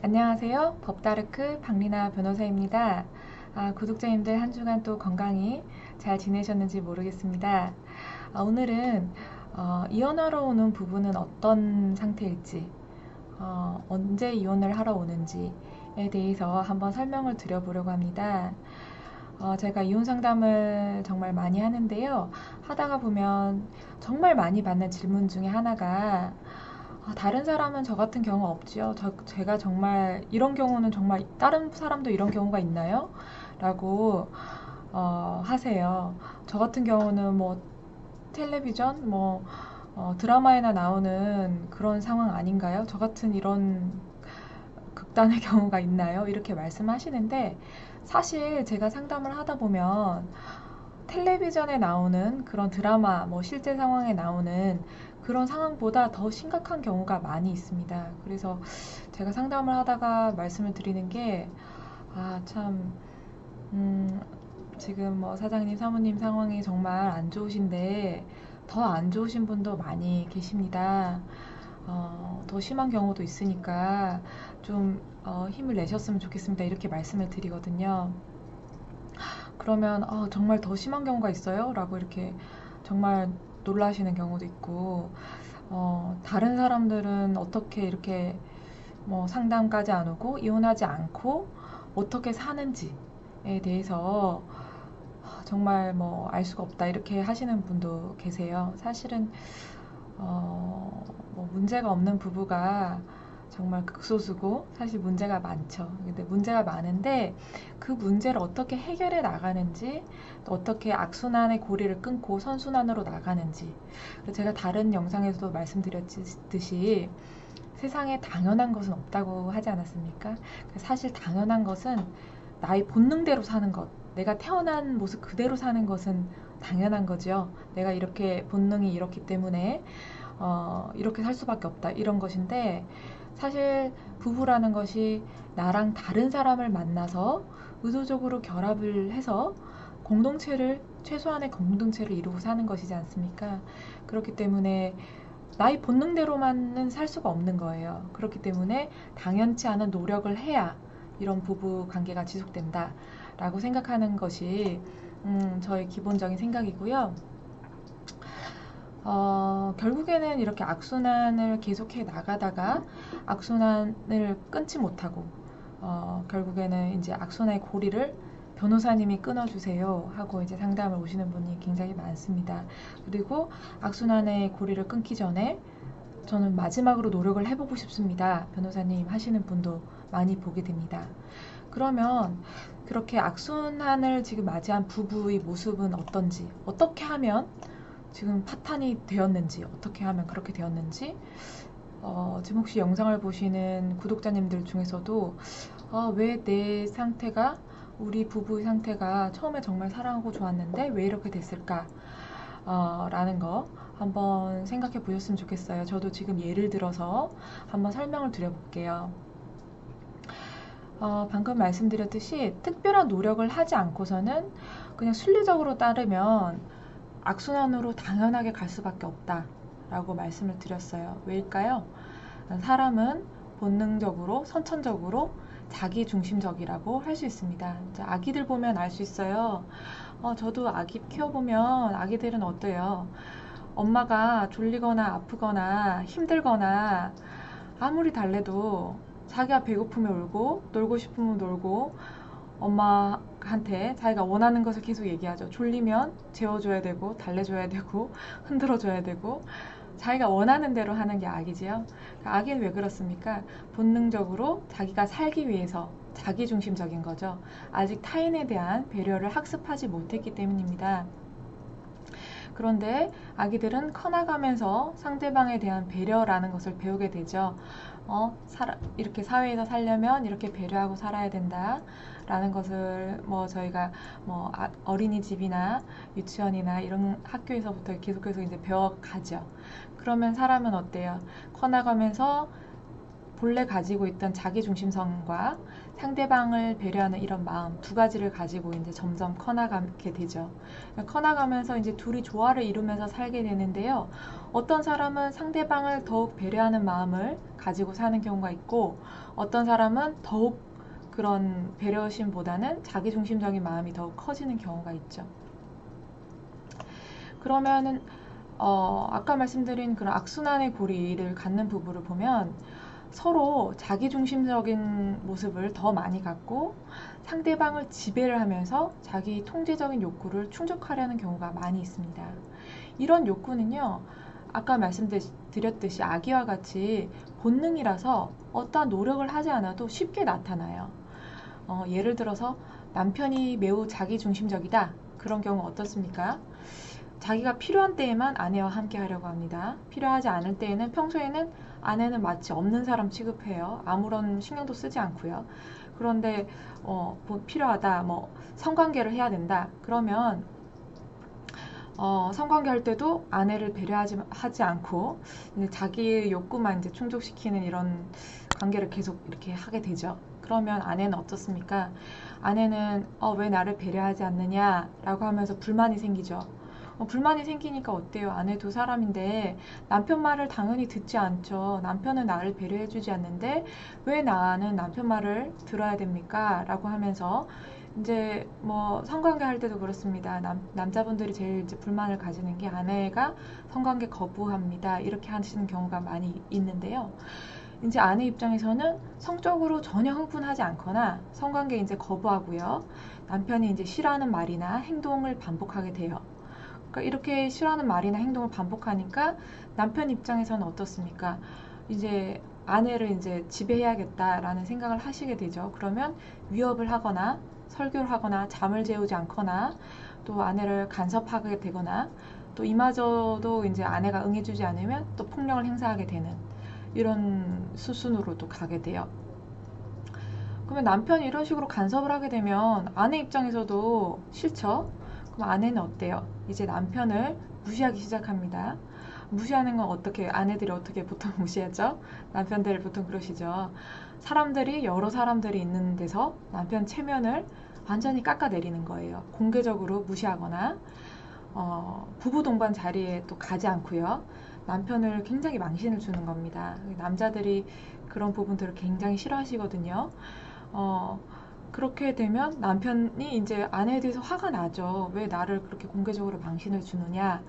안녕하세요. 법다르크 박리나 변호사입니다. 구독자님들 한 주간 또 건강히 잘 지내셨는지 모르겠습니다. 오늘은 이혼하러 오는 부부는 어떤 상태일지, 언제 이혼을 하러 오는지에 대해서 한번 설명을 드려보려고 합니다. 제가 이혼 상담을 정말 많이 하는데요. 하다가 보면 정말 많이 받는 질문 중에 하나가 다른 사람은 저 같은 경우 없지요. 제가 정말 이런 경우는 정말 다른 사람도 이런 경우가 있나요? 라고 하세요. 저 같은 경우는 뭐 텔레비전, 드라마에나 나오는 그런 상황 아닌가요? 저 같은 이런 극단의 경우가 있나요? 이렇게 말씀하시는데 사실 제가 상담을 하다 보면 텔레비전에 나오는 그런 드라마, 실제 상황에 나오는 그런 상황보다 더 심각한 경우가 많이 있습니다. 그래서 제가 상담을 하다가 말씀을 드리는 게, 참, 지금 사장님, 사모님 상황이 정말 안 좋으신데, 더 안 좋으신 분도 많이 계십니다. 더 심한 경우도 있으니까 좀 힘을 내셨으면 좋겠습니다. 이렇게 말씀을 드리거든요. 그러면 정말 더 심한 경우가 있어요? 라고 이렇게 정말 놀라시는 경우도 있고 다른 사람들은 어떻게 이렇게 상담까지 안 오고 이혼하지 않고 어떻게 사는지에 대해서 정말 알 수가 없다 이렇게 하시는 분도 계세요. 사실은 문제가 없는 부부가 정말 극소수고 사실 문제가 많죠. 근데 문제가 많은데 그 문제를 어떻게 해결해 나가는지 또 어떻게 악순환의 고리를 끊고 선순환으로 나가는지 제가 다른 영상에서도 말씀드렸듯이 세상에 당연한 것은 없다고 하지 않았습니까? 사실 당연한 것은 나의 본능대로 사는 것, 내가 태어난 모습 그대로 사는 것은 당연한 거죠. 내가 이렇게 본능이 이렇기 때문에 이렇게 살 수밖에 없다 이런 것인데 사실 부부라는 것이 나랑 다른 사람을 만나서 의도적으로 결합을 해서 최소한의 공동체를 이루고 사는 것이지 않습니까? 그렇기 때문에 나의 본능대로만은 살 수가 없는 거예요. 그렇기 때문에 당연치 않은 노력을 해야 이런 부부 관계가 지속된다 라고 생각하는 것이 저의 기본적인 생각이고요. 결국에는 이렇게 악순환을 계속해 나가다가 악순환을 끊지 못하고 결국에는 이제 악순환의 고리를 변호사님이 끊어주세요 하고 이제 상담을 오시는 분이 굉장히 많습니다. 그리고 악순환의 고리를 끊기 전에 저는 마지막으로 노력을 해보고 싶습니다. 변호사님 하시는 분도 많이 보게 됩니다. 그러면 그렇게 악순환을 지금 맞이한 부부의 모습은 어떤지, 어떻게 하면 지금 파탄이 되었는지, 어떻게 하면 그렇게 되었는지, 지금 혹시 영상을 보시는 구독자님들 중에서도 왜 내 상태가, 우리 부부의 상태가 처음에 정말 사랑하고 좋았는데 왜 이렇게 됐을까? 라는 거 한번 생각해 보셨으면 좋겠어요. 저도 지금 예를 들어서 한번 설명을 드려볼게요. 방금 말씀드렸듯이 특별한 노력을 하지 않고서는 그냥 순리적으로 따르면 악순환으로 당연하게 갈 수밖에 없다라고 말씀을 드렸어요. 왜일까요? 사람은 본능적으로, 선천적으로 자기중심적이라고 할 수 있습니다. 아기들 보면 알 수 있어요. 저도 아기 키워보면 아기들은 어때요? 엄마가 졸리거나 아프거나 힘들거나 아무리 달래도 자기가 배고프면 울고 놀고 싶으면 놀고 엄마한테 자기가 원하는 것을 계속 얘기하죠. 졸리면 재워줘야 되고 달래줘야 되고 흔들어줘야 되고 자기가 원하는 대로 하는 게 아기지요. 아기는 왜 그렇습니까? 본능적으로 자기가 살기 위해서 자기중심적인 거죠. 아직 타인에 대한 배려를 학습하지 못했기 때문입니다. 그런데 아기들은 커나가면서 상대방에 대한 배려라는 것을 배우게 되죠. 이렇게 사회에서 살려면 이렇게 배려하고 살아야 된다. 라는 것을 저희가 어린이집이나 유치원이나 이런 학교에서부터 계속해서 이제 배워가죠. 그러면 사람은 어때요? 커나가면서 본래 가지고 있던 자기중심성과 상대방을 배려하는 이런 마음 두 가지를 가지고 이제 점점 커나가게 되죠. 커나가면서 이제 둘이 조화를 이루면서 살게 되는데요. 어떤 사람은 상대방을 더욱 배려하는 마음을 가지고 사는 경우가 있고, 어떤 사람은 더욱 그런 배려심보다는 자기중심적인 마음이 더욱 커지는 경우가 있죠. 그러면은 아까 말씀드린 그런 악순환의 고리를 갖는 부부를 보면 서로 자기중심적인 모습을 더 많이 갖고 상대방을 지배를 하면서 자기 통제적인 욕구를 충족하려는 경우가 많이 있습니다. 이런 욕구는요, 아까 말씀드렸듯이 아기와 같이 본능이라서 어떠한 노력을 하지 않아도 쉽게 나타나요. 예를 들어서 남편이 매우 자기중심적이다. 그런 경우 어떻습니까? 자기가 필요한 때에만 아내와 함께 하려고 합니다. 필요하지 않을 때에는 평소에는 아내는 마치 없는 사람 취급해요. 아무런 신경도 쓰지 않고요. 그런데 필요하다, 성관계를 해야 된다. 그러면 성관계 할 때도 아내를 배려하지 않고 이제 자기의 욕구만 이제 충족시키는 이런 관계를 계속 이렇게 하게 되죠. 그러면 아내는 어떻습니까? 아내는 왜 나를 배려하지 않느냐라고 하면서 불만이 생기죠. 불만이 생기니까 어때요? 아내 두 사람인데 남편 말을 당연히 듣지 않죠. 남편은 나를 배려해주지 않는데 왜 나는 남편 말을 들어야 됩니까? 라고 하면서 이제 성관계 할 때도 그렇습니다. 남자분들이 제일 이제 불만을 가지는 게 아내가 성관계 거부합니다. 이렇게 하시는 경우가 많이 있는데요. 이제 아내 입장에서는 성적으로 전혀 흥분하지 않거나 성관계 이제 거부하고요. 남편이 이제 싫어하는 말이나 행동을 반복하게 돼요. 그러니까 이렇게 싫어하는 말이나 행동을 반복하니까 남편 입장에서는 어떻습니까? 이제 아내를 이제 지배해야겠다라는 생각을 하시게 되죠. 그러면 위협을 하거나 설교를 하거나 잠을 재우지 않거나 또 아내를 간섭하게 되거나 또 이마저도 이제 아내가 응해주지 않으면 또 폭력을 행사하게 되는 이런 수순으로도 가게 돼요. 그러면 남편이 이런 식으로 간섭을 하게 되면 아내 입장에서도 싫죠? 그럼 아내는 어때요? 이제 남편을 무시하기 시작합니다. 무시하는 건 아내들이 어떻게 보통 무시하죠? 남편들 보통 그러시죠. 여러 사람들이 있는 데서 남편 체면을 완전히 깎아내리는 거예요. 공개적으로 무시하거나, 부부 동반 자리에 또 가지 않고요. 남편을 굉장히 망신을 주는 겁니다. 남자들이 그런 부분들을 굉장히 싫어하시거든요. 그렇게 되면 남편이 이제 아내에 대해서 화가 나죠. 왜 나를 그렇게 공개적으로 망신을 주느냐?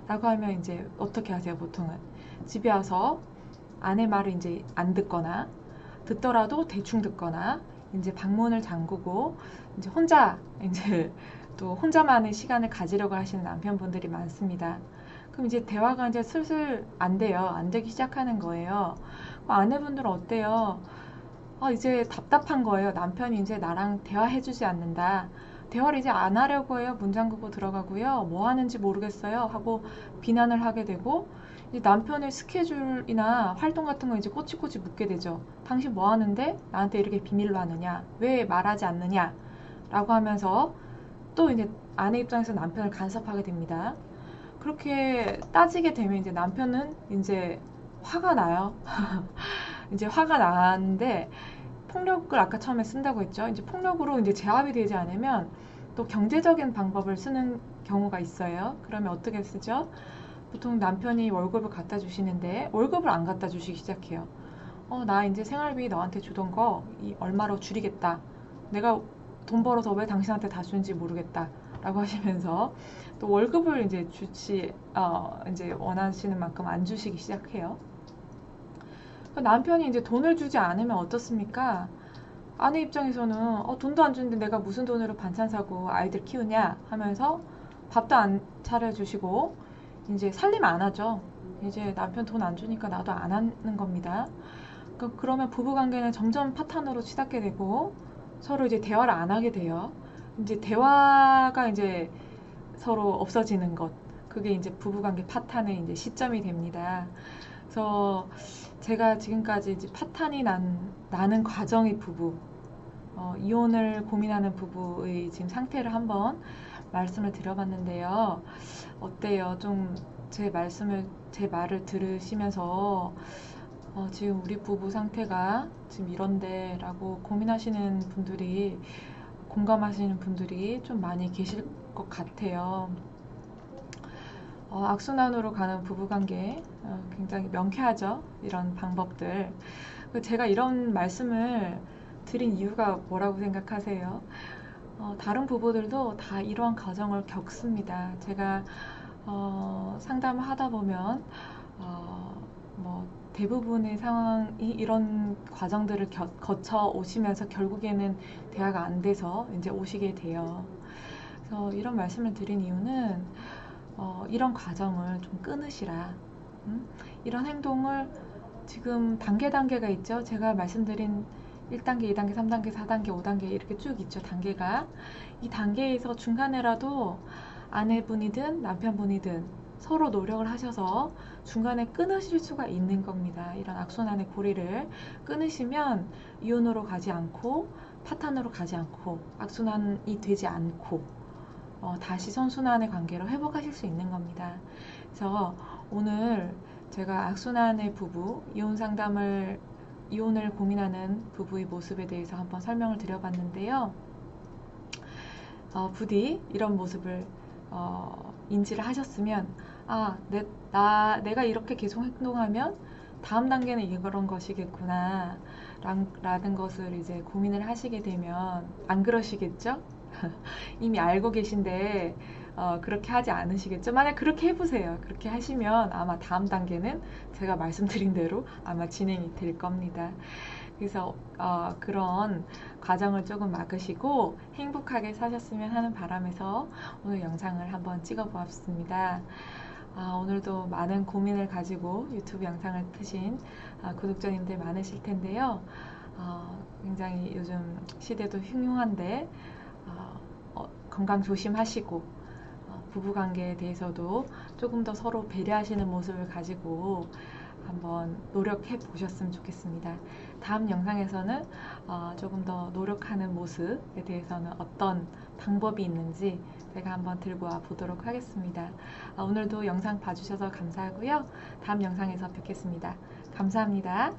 라고 하면 이제 어떻게 하세요, 보통은? 집에 와서 아내 말을 이제 안 듣거나, 듣더라도 대충 듣거나, 이제 방문을 잠그고, 이제 또 혼자만의 시간을 가지려고 하시는 남편분들이 많습니다. 그럼 이제 대화가 이제 슬슬 안 돼요. 안 되기 시작하는 거예요. 아내분들은 어때요? 이제 답답한 거예요. 남편이 이제 나랑 대화해주지 않는다. 대화를 이제 안 하려고 해요. 문 잠그고 들어가고요. 뭐 하는지 모르겠어요. 하고 비난을 하게 되고, 이제 남편의 스케줄이나 활동 같은 거 이제 꼬치꼬치 묻게 되죠. 당신 뭐 하는데 나한테 이렇게 비밀로 하느냐? 왜 말하지 않느냐? 라고 하면서 또 이제 아내 입장에서 남편을 간섭하게 됩니다. 그렇게 따지게 되면 이제 남편은 이제 화가 나요. 이제 화가 나는데 폭력을 아까 처음에 쓴다고 했죠. 이제 폭력으로 이제 제압이 되지 않으면 또 경제적인 방법을 쓰는 경우가 있어요. 그러면 어떻게 쓰죠? 보통 남편이 월급을 갖다 주시는데 월급을 안 갖다 주시기 시작해요. 나 이제 생활비 너한테 주던 거 얼마로 줄이겠다. 내가 돈 벌어서 왜 당신한테 다 주는지 모르겠다. 라고 하시면서 또 월급을 이제 이제 원하시는 만큼 안 주시기 시작해요. 남편이 이제 돈을 주지 않으면 어떻습니까? 아내 입장에서는 돈도 안 주는데 내가 무슨 돈으로 반찬 사고 아이들 키우냐 하면서 밥도 안 차려주시고 이제 살림 안 하죠. 이제 남편 돈 안 주니까 나도 안 하는 겁니다. 그러면 부부관계는 점점 파탄으로 치닫게 되고 서로 이제 대화를 안 하게 돼요. 이제 대화가 이제 서로 없어지는 것, 그게 이제 부부관계 파탄의 이제 시점이 됩니다. 그래서 제가 지금까지 이제 파탄이 나는 과정의 부부, 이혼을 고민하는 부부의 지금 상태를 한번 말씀을 드려봤는데요. 어때요? 좀 제 말을 들으시면서 지금 우리 부부 상태가 지금 이런데 라고 고민하시는 분들이, 공감하시는 분들이 좀 많이 계실 것 같아요. 악순환으로 가는 부부관계 굉장히 명쾌하죠. 이런 방법들. 제가 이런 말씀을 드린 이유가 뭐라고 생각하세요? 다른 부부들도 다 이러한 과정을 겪습니다. 제가 상담을 하다 보면 뭐 대부분의 상황이 이런 과정들을 거쳐 오시면서 결국에는 대화가 안 돼서 이제 오시게 돼요. 그래서 이런 말씀을 드린 이유는 이런 과정을 좀 끊으시라. 이런 행동을 지금 단계가 있죠. 제가 말씀드린 1단계, 2단계, 3단계, 4단계, 5단계 이렇게 쭉 있죠. 단계가. 이 단계에서 중간에라도 아내분이든 남편분이든 서로 노력을 하셔서 중간에 끊으실 수가 있는 겁니다. 이런 악순환의 고리를 끊으시면 이혼으로 가지 않고 파탄으로 가지 않고 악순환이 되지 않고 다시 선순환의 관계로 회복하실 수 있는 겁니다. 그래서 오늘 제가 악순환의 부부, 이혼을 고민하는 부부의 모습에 대해서 한번 설명을 드려봤는데요. 부디 이런 모습을 인지를 하셨으면 내가 이렇게 계속 행동하면 다음 단계는 이런 것이겠구나 라는 것을 이제 고민을 하시게 되면 안 그러시겠죠? 이미 알고 계신데 그렇게 하지 않으시겠죠? 만약 그렇게 해보세요. 그렇게 하시면 아마 다음 단계는 제가 말씀드린 대로 아마 진행이 될 겁니다. 그래서 그런 과정을 조금 막으시고 행복하게 사셨으면 하는 바람에서 오늘 영상을 한번 찍어 보았습니다. 오늘도 많은 고민을 가지고 유튜브 영상을 트신 구독자님들 많으실 텐데요. 굉장히 요즘 시대도 흉흉한데 건강 조심하시고 부부관계에 대해서도 조금 더 서로 배려하시는 모습을 가지고 한번 노력해 보셨으면 좋겠습니다. 다음 영상에서는 조금 더 노력하는 모습에 대해서는 어떤 방법이 있는지 제가 한번 들고 와 보도록 하겠습니다. 오늘도 영상 봐주셔서 감사하고요. 다음 영상에서 뵙겠습니다. 감사합니다.